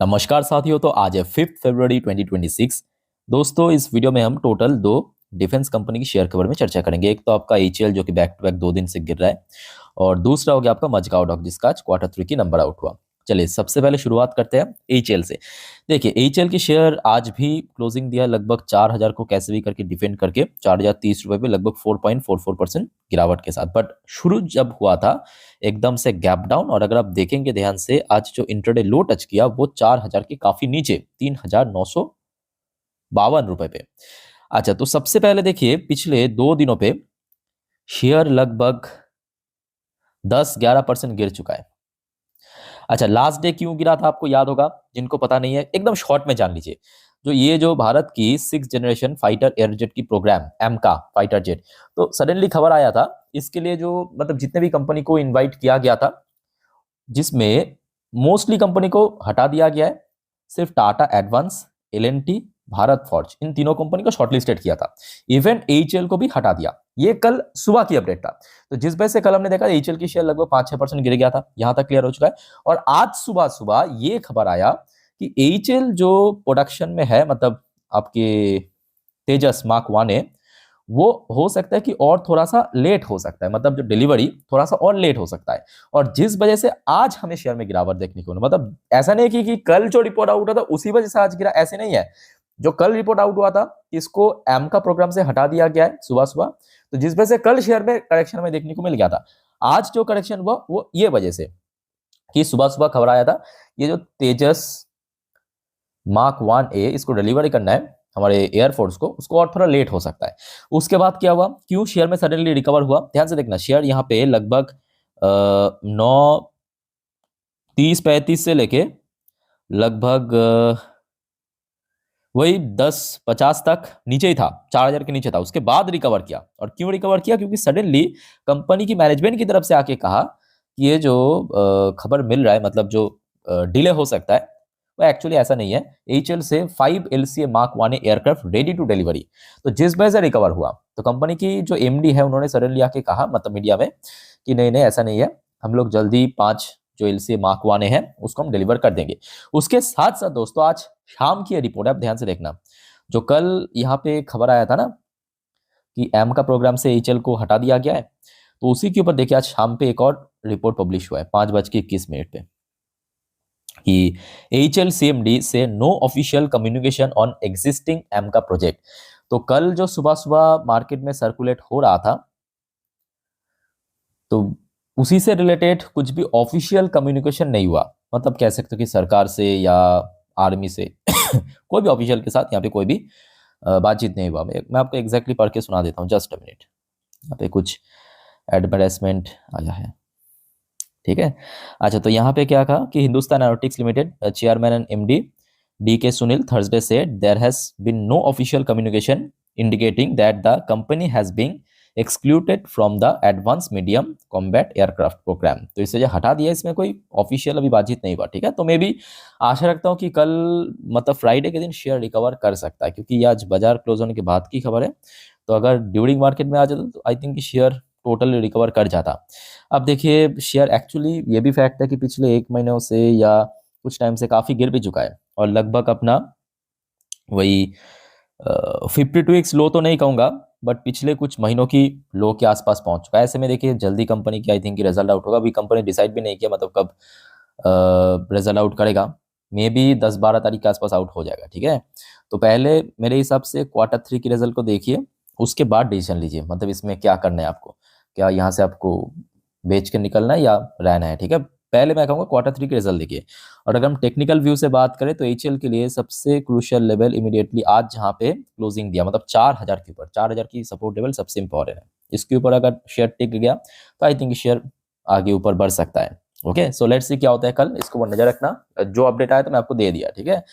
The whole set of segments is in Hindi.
नमस्कार साथियों। तो आज है 5 फरवरी 2026। दोस्तों, इस वीडियो में हम टोटल दो डिफेंस कंपनी की शेयर के बारे में चर्चा करेंगे। एक तो आपका एचएएल जो कि बैक टू बैक 2 दिन से गिर रहा है, और दूसरा हो गया आपका मजगांव डॉक जिसका आज Q3 की नंबर आउट हुआ। चलिए सबसे पहले शुरुआत करते हैं एचएएल से। देखिए एचएएल की शेयर आज भी क्लोजिंग दिया लगभग 4,000 को कैसे भी करके डिफेंड करके 4,030 रुपए पे लगभग 4.44% गिरावट के साथ। बट शुरू जब हुआ था एकदम से गैप डाउन, और अगर आप देखेंगे ध्यान से आज जो इंट्राडे लो टच किया वो 4,000 के काफी नीचे 3,952 रुपए पे। अच्छा, तो सबसे पहले देखिए पिछले 2 दिनों पे शेयर लगभग 10-11% गिर चुका है। अच्छा, लास्ट डे क्यों गिरा था आपको याद होगा, जिनको पता नहीं है एकदम शॉर्ट में जान लीजिए। जो भारत की 6th जनरेशन फाइटर एयरजेट की प्रोग्राम एमका फाइटर जेट, तो सडनली खबर आया था इसके लिए जो मतलब जितने भी कंपनी को इनवाइट किया गया था, जिसमें मोस्टली कंपनी को हटा दिया गया है। सिर्फ टाटा एडवांस, एलएनटी, भारत फॉर्ज, इन तीनों कंपनी को शॉर्टलिस्टेड किया था। इवन एचएल को भी हटा दिया। ये कल सुबह की अपडेट था। तो जिस वजह से कल हमने देखा एचएल की शेयर लगभग 5-6% गिर गया था, यहां तक क्लियर हो चुका है। और आज सुबह सुबह ये खबर आया कि एचएल जो प्रोडक्शन में है, मतलब आपके तेजस मार्क 1 है, वो हो सकता है कि और थोड़ा सा लेट हो सकता है, मतलब जो डिलीवरी थोड़ा सा और लेट हो सकता है। और जिस वजह से आज हमें शेयर में गिरावट देखने को मिला। मतलब ऐसा नहीं कि कल जो रिपोर्ट आउट हुआ था उसी वजह से आज गिरा, ऐसे नहीं है। जो कल रिपोर्ट आउट हुआ था इसको एम का प्रोग्राम से हटा दिया गया है सुबह सुबह, तो जिस वजह से कल शेयर में करेक्शन में देखने को मिल गया था। आज जो करेक्शन हुआ वो ये वजह से कि सुबह सुबह खबर आया था ये जो तेजस मार्क 1A इसको डिलीवरी करना है हमारे एयरफोर्स को, उसको और थोड़ा लेट हो सकता है। उसके बाद क्या हुआ, क्यों शेयर में सडनली रिकवर हुआ, ध्यान से देखना। शेयर यहाँ पे लगभग 9:30-35 से लेके लगभग वही 10:50 तक नीचे ही था, 4,000 के नीचे था। उसके बाद रिकवर किया। और क्यों रिकवर किया, क्योंकि सडनली कंपनी की मैनेजमेंट की तरफ से आके कहा कि ये जो खबर मिल रहा है, मतलब जो डिले हो सकता है, वो एक्चुअली ऐसा नहीं है। एचएल से 5 LCA mark 1 aircraft ready to delivery, तो जिस वजह से रिकवर हुआ। तो कंपनी की जो एमडी है उन्होंने सडनली आके कहा, मतलब मीडिया में, कि नहीं नहीं ऐसा नहीं है, हम लोग जल्दी 5 जो LCA मार्क 1 है उसको हम डिलीवर कर देंगे। उसके साथ साथ दोस्तों आज शाम की रिपोर्ट है, आप ध्यान से देखना। जो कल यहाँ पे खबर आया था ना कि एम का प्रोग्राम से एचएल को हटा दिया गया है, तो उसी के ऊपर देखिए आज शाम पे एक और रिपोर्ट पब्लिश हुआ है 5:21 पे कि एचएल सीएमडी से no official communication on existing M का प्रोजेक्ट। तो कल जो सुबह सुबह मार्केट में सर्कुलेट हो रहा था, तो उसी से रिलेटेड कुछ भी ऑफिशियल कम्युनिकेशन नहीं हुआ। मतलब कह सकते हो कि सरकार से या आर्मी से कोई भी ऑफिशियल के साथ यहाँ पे कोई भी बातचीत नहीं हुआ। मैं आपको एग्जैक्टली पढ़ के सुना देता हूँ, जस्ट अ मिनट। यहाँ पे कुछ एडवर्टाइजमेंट आया है, ठीक है। अच्छा, तो यहाँ पे क्या कहा कि Hindustan aeronautics limited chairman and MD DK Sunil Thursday said there has been no official communication indicating that the company has been excluded from the Advanced Medium Combat Aircraft Program। तो इसे जो हटा दिया, इसमें कोई ऑफिशियल अभी बातचीत नहीं हुआ, ठीक है। तो मैं भी आशा रखता हूँ कि कल मतलब फ्राइडे के दिन शेयर रिकवर कर सकता है, क्योंकि ये आज बाजार क्लोज होने के बाद की खबर है। तो अगर ड्यूरिंग मार्केट में आ जाता तो I think share totally recover कर जाता। अब देखिए शेयर एक्चुअली ये भी फैक्ट है कि पिछले 1 महीनों से या कुछ टाइम से काफ़ी गिर भी चुका है, और लगभग अपना वही 52x लो तो नहीं कहूँगा, बट पिछले कुछ महीनों की लो के आसपास पहुंच चुका है। ऐसे में देखिए जल्दी कंपनी की आई थिंक रिजल्ट आउट होगा। अभी कंपनी डिसाइड भी नहीं किया मतलब कब रिजल्ट आउट करेगा। मे बी 10-12 तारीख के आसपास आउट हो जाएगा, ठीक है। तो पहले मेरे हिसाब से Q3 की रिजल्ट को देखिए, उसके बाद डिसीजन लीजिए, मतलब इसमें क्या करना है आपको, क्या यहाँ से आपको बेच के निकलना है या रहना है, ठीक है। पहले मैं कहूँगा Q3 के रिजल्ट देखिए। और अगर हम टेक्निकल व्यू से बात करें तो एचएल के लिए सबसे क्रूशियल लेवल इमीडिएटली आज जहाँ पे क्लोजिंग दिया, मतलब 4,000 के ऊपर, 4,000 की सपोर्ट लेवल सबसे इंपॉर्टेंट है। इसके ऊपर अगर शेयर टिक गया तो आई थिंक शेयर आगे ऊपर बढ़ सकता है। ओके, सो लेट्स सी क्या होता है कल, इसको नजर रखना। जो अपडेट आया तो मैं आपको दे दिया, ठीक है।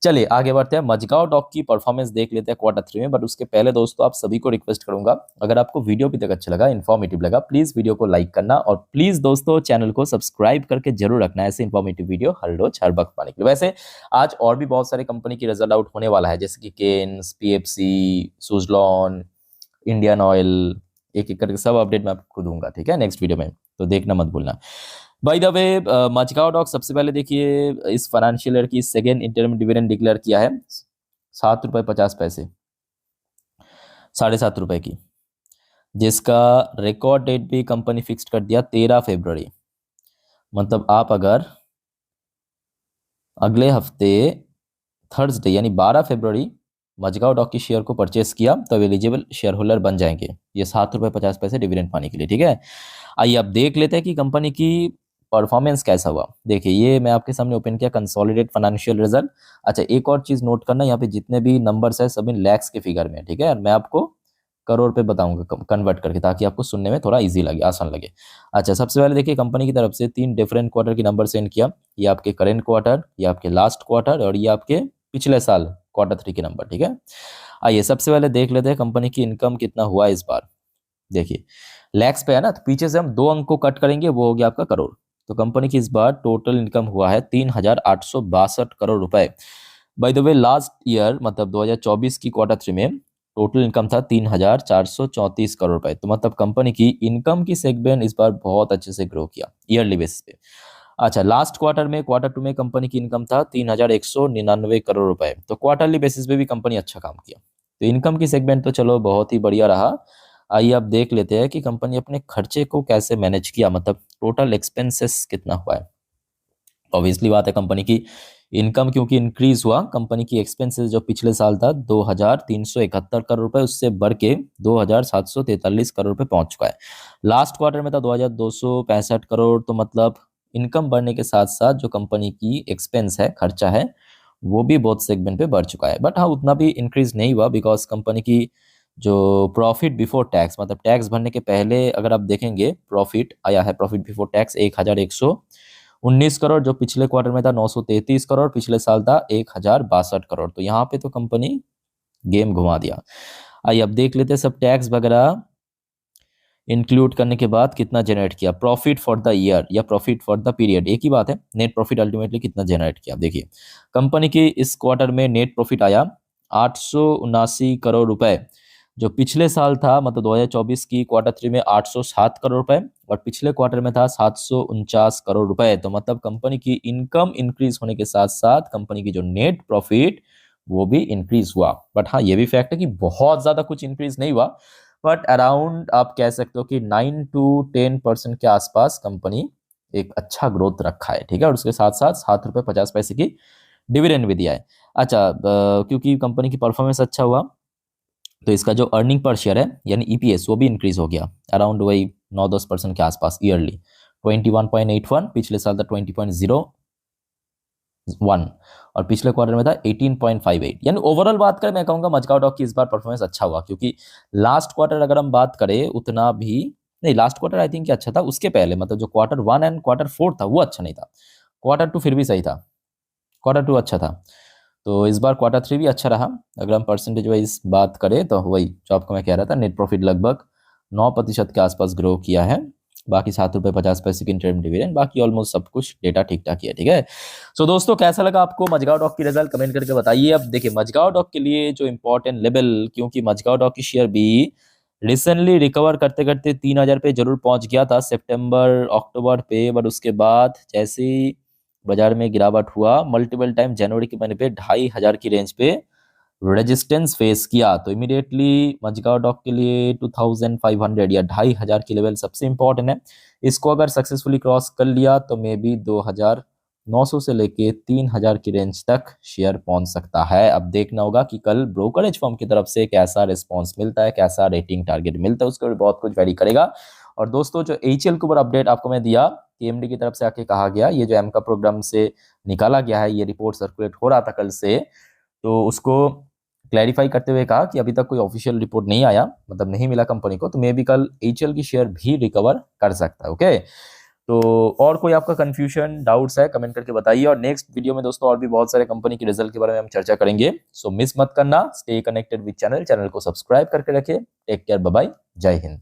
चलिए आगे बढ़ते हैं, मजगांव डॉक की परफॉर्मेंस देख लेते हैं Q3 में। बट उसके पहले दोस्तों आप सभी को रिक्वेस्ट करूंगा, अगर आपको वीडियो भी तक अच्छा लगा, इन्फॉर्मेटिव लगा, प्लीज वीडियो को लाइक करना, और प्लीज दोस्तों चैनल को सब्सक्राइब करके जरूर रखना, ऐसे इन्फॉर्मेटिव वीडियो हर रोज हर वक्त पाने के लिए। वैसे आज और भी बहुत सारे कंपनी की रिजल्ट आउट होने वाला है, जैसे कि केन्स, पीएफसी, सुजलॉन, इंडियन ऑयल, एक एक करके सब अपडेट मैं आपको दूंगा, ठीक है, नेक्स्ट वीडियो में, तो देखना मत भूलना। बाय द वे मचगांव डॉक सबसे पहले देखिए इस फाइनेंशियल ईयर की सेकेंड इंटरम डिविडेंड डिक्लेयर किया है 7 रुपये 50 पैसे, 7.5 रुपए की, जिसका रिकॉर्ड डेट भी कंपनी फिक्स कर दिया 13 फरवरी। मतलब आप अगर अगले हफ्ते थर्सडे यानी 12 फरवरी मचगांव डॉक की शेयर को परचेस किया तो एलिजिबल शेयर होल्डर बन जाएंगे ये 7 रुपये 50 पैसे डिविडेंड पाने के लिए। ठीक है, आइए अब देख लेते हैं कि कंपनी की परफॉर्मेंस कैसा हुआ। देखिए ये मैं आपके सामने ओपन किया कंसोलिडेट फाइनेंशियल रिजल्ट। अच्छा एक और चीज नोट करना, यहाँ पे जितने भी नंबर्स है सब इन लैक्स के फिगर में। ठीक है, मैं आपको करोड़ पे बताऊंगा कन्वर्ट करके ताकि आपको सुनने में थोड़ा इजी लगे, आसान लगे। अच्छा सबसे पहले देखिए कंपनी की तरफ से 3 डिफरेंट क्वार्टर के नंबर सेंड किया। ये आपके करेंट क्वार्टर, ये आपके लास्ट क्वार्टर और ये आपके पिछले साल Q3 के नंबर। ठीक है, आइए सबसे पहले देख लेते हैं कंपनी की इनकम कितना हुआ इस बार। देखिए लैक्स पे है ना, तो पीछे से हम 2 अंक को कट करेंगे, वो हो गया आपका करोड़। तो कंपनी की इस बार टोटल इनकम हुआ है 3,862 करोड़ रुपए। By the way last year मतलब 2024 की Q3 में टोटल इनकम था 3,434 करोड़ रुपए। तो मतलब कंपनी की इनकम की सेगमेंट इस बार बहुत अच्छे से ग्रो किया ईयरली बेसिस पे। अच्छा लास्ट क्वार्टर में Q2 में कंपनी की इनकम था 3,199 करोड़ रुपए। तो क्वार्टरली बेसिस पे भी कंपनी अच्छा काम किया। तो इनकम की सेगमेंट तो चलो बहुत ही बढ़िया रहा। आइए अब देख लेते हैं कि कंपनी अपने खर्चे को कैसे मैनेज किया, मतलब टोटल एक्सपेंसेस कितना हुआ है। ऑब्वियसली बात है कंपनी की इनकम क्योंकि इंक्रीज हुआ, कंपनी की एक्सपेंसेस जो पिछले साल था 2,371 करोड़ रुपए उससे बढ़ के 2,743 करोड़ रुपए पहुंच चुका है। लास्ट क्वार्टर में था 2,265 करोड़। तो मतलब इनकम बढ़ने के साथ साथ जो कंपनी की एक्सपेंस है, खर्चा है, वो भी बहुत सेगमेंट पे बढ़ चुका है। बट हाँ उतना भी इंक्रीज नहीं हुआ बिकॉज कंपनी की जो प्रॉफिट बिफोर टैक्स मतलब टैक्स भरने के पहले अगर आप देखेंगे प्रॉफिट आया है, प्रॉफिट बिफोर टैक्स 1,119 करोड़, जो पिछले क्वार्टर में था 933 करोड़, पिछले साल था 1,062 करोड़। तो यहाँ पे तो कंपनी गेम घुमा दिया। आइए अब देख लेते हैं सब टैक्स वगैरह इंक्लूड करने के बाद कितना जनरेट किया प्रॉफिट फॉर द ईयर या प्रॉफिट फॉर द पीरियड, एक ही बात है। नेट प्रॉफिट अल्टीमेटली कितना जनरेट किया देखिए कंपनी की इस क्वार्टर में नेट प्रॉफिट आया 879 करोड़ रुपए, जो पिछले साल था मतलब 2024 की Q3 में 807 करोड़ रुपए और पिछले क्वार्टर में था 749 करोड़ रुपए। तो मतलब कंपनी की इनकम इंक्रीज होने के साथ साथ कंपनी की जो नेट प्रॉफिट वो भी इंक्रीज हुआ। बट हाँ ये भी फैक्ट है कि बहुत ज्यादा कुछ इंक्रीज नहीं हुआ, बट अराउंड आप कह सकते हो कि 9 to 10% के आसपास कंपनी एक अच्छा ग्रोथ रखा है। ठीक है, और उसके साथ साथ 7 रुपये 50 पैसे की डिविडेंड भी दिया है। अच्छा क्योंकि कंपनी की परफॉर्मेंस अच्छा हुआ तो इसका जो अर्निंग पर शेयर है यानी ईपीएस वो भी इंक्रीज हो गया अराउंड वही 9-10% के आसपास ईयरली 21.81, पिछले साल था 20.01 और पिछले क्वार्टर में था 18.58। यानी ओवरऑल बात करें मैं कहूँगा मचगांव डॉक की इस बार परफॉर्मेंस अच्छा हुआ, क्योंकि लास्ट क्वार्टर अगर हम बात करें उतना भी नहीं, लास्ट क्वार्टर आई थिंक अच्छा था, उसके पहले मतलब जो Q1 एंड Q4 था वो अच्छा नहीं था। Q2 फिर भी सही था, Q2 अच्छा था। तो इस बार Q3 भी अच्छा रहा। अगर हम परसेंटेज वाइज बात करें तो वही जो आपको मैं कह रहा था नेट प्रॉफिट लगभग 9% के आसपास ग्रो किया है। बाकी 7 रुपये 50 पैसे की इंटरम डिविडेंड, बाकी ऑलमोस्ट सब कुछ डेटा ठीक ठाक ही है। ठीक है, सो दोस्तों कैसा लगा आपको मचगांव डॉक की रिजल्ट कमेंट करके बताइए। अब देखिए मचगांव डॉक के लिए जो इंपॉर्टेंट लेवल, क्योंकि मचगांव डॉक की शेयर भी रिसेंटली रिकवर करते करते 3,000 पे जरूर पहुंच गया था सितंबर अक्टूबर पे, बट उसके बाद जैसे ही बाजार में गिरावट हुआ मल्टीपल टाइम जनवरी के महीने पे 2,500 की रेंज पे रेजिस्टेंस फेस किया। तो इमीडिएटली मचगांव डॉक के लिए 2,500 या 2,500 की लेवल सबसे इंपॉर्टेंट है। इसको अगर सक्सेसफुली क्रॉस कर लिया तो मे बी 2,900 से लेके 3,000 की रेंज तक शेयर पहुंच सकता है। अब देखना होगा कि कल ब्रोकरेज फर्म की तरफ से कैसा रिस्पॉन्स मिलता है, कैसा रेटिंग टारगेट मिलता है, उसके ऊपर बहुत कुछ वेरी करेगा। और दोस्तों जो एचएल के ऊपर अपडेट आपको मैं दिया, केएमडी की तरफ से आके कहा गया ये जो एमका प्रोग्राम से निकाला गया है, ये रिपोर्ट सर्कुलेट हो रहा था कल से, तो उसको क्लैरिफाई करते हुए कहा कि अभी तक कोई ऑफिशियल रिपोर्ट नहीं आया, मतलब नहीं मिला कंपनी को, तो मे बी कल एचएल की शेयर भी रिकवर कर सकता है। ओके, तो और कोई आपका कंफ्यूजन डाउट्स है कमेंट करके बताइए। और नेक्स्ट वीडियो में दोस्तों और भी बहुत सारे कंपनी के रिजल्ट के बारे में हम चर्चा करेंगे, सो मिस मत करना। स्टे कनेक्टेड विद चैनल को सब्सक्राइब करके रखिए। टेक केयर, बाय बाय, जय हिंद।